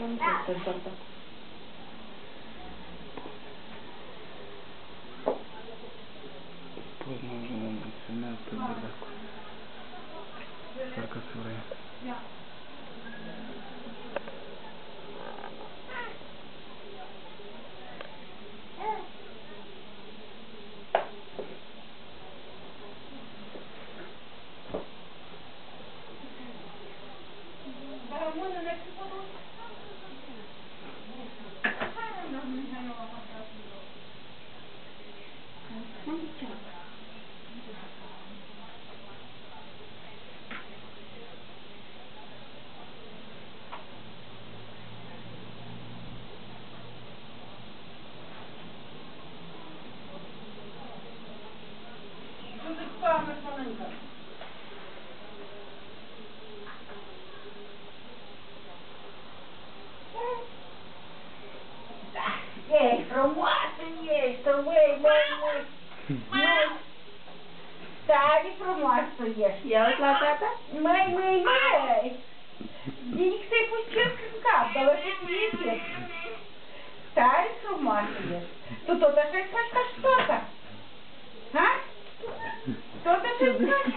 nu trebuie să întorc. Поздно уже надо начинать подбирать. Сколько суры? Ei, frumoasă ești, măi, măi, tare frumoasă ești. Ia uite la tata? Măi, bine că ți-ai pus cerc în cap, dar lăsă să iese. Tare frumoasă ești. Tu tot așa-i faci ca și tata? Ha? Tot așa-i faci?